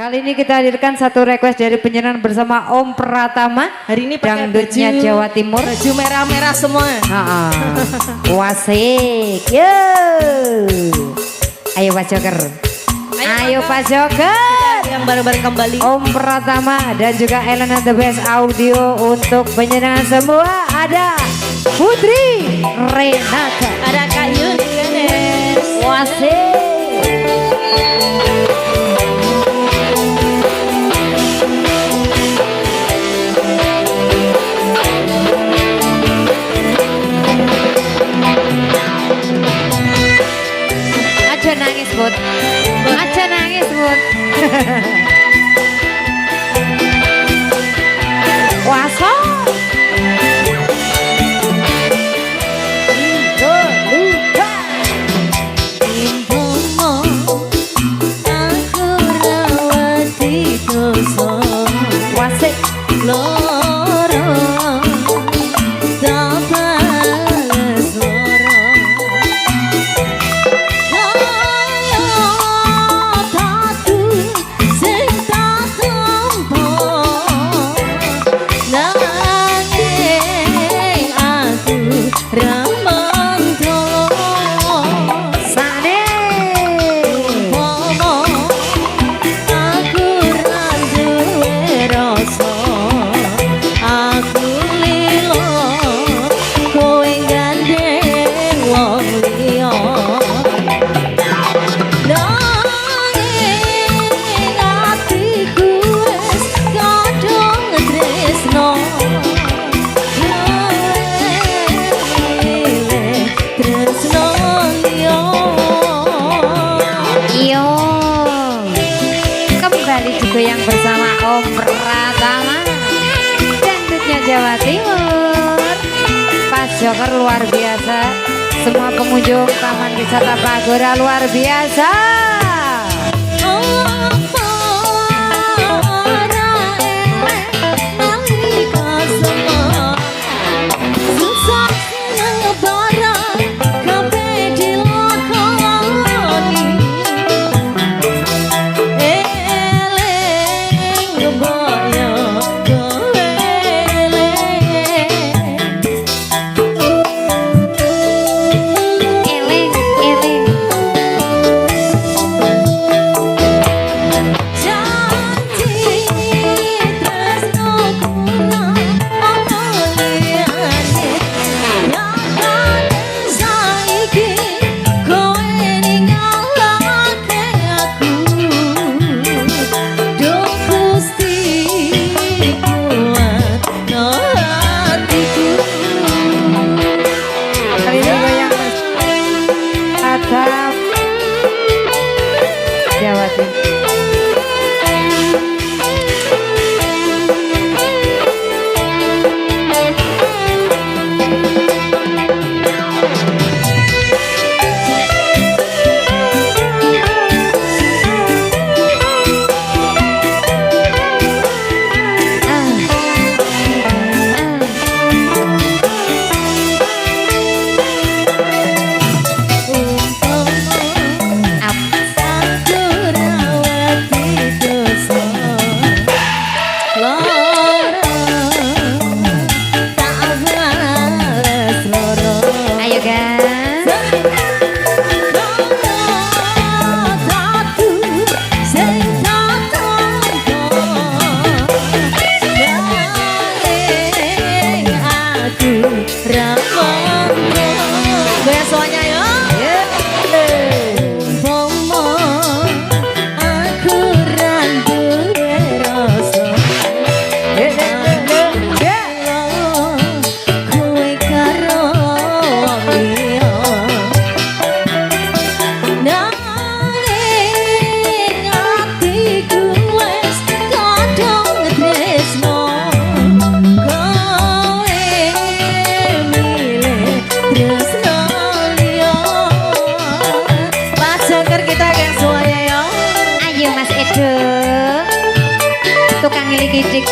Kali ini kita hadirkan satu request dari penyanyi bersama Om Pratama. Hari ini pakai dangdutnya baju Jawa Timur. Baju merah-merah semua. Wasik. Yo. Ayo Pak Joker. Ayo Pak Joker. Yang bareng-bareng kembali. Om Pratama dan juga Elena The Best Audio untuk penyanyi semua ada Putri Renata. Ada Kak Yuni Ganes. Wasik. Aja nangis Bud, aja nangis Bud. Waso. Wasik. Yang bersama Om Pratama dangdutnya Jawa Timur. Pak Joker luar biasa. Semua pengunjung Taman Wisata Pagora luar biasa. Jawa Timur. Tukang ngilik-ngilik.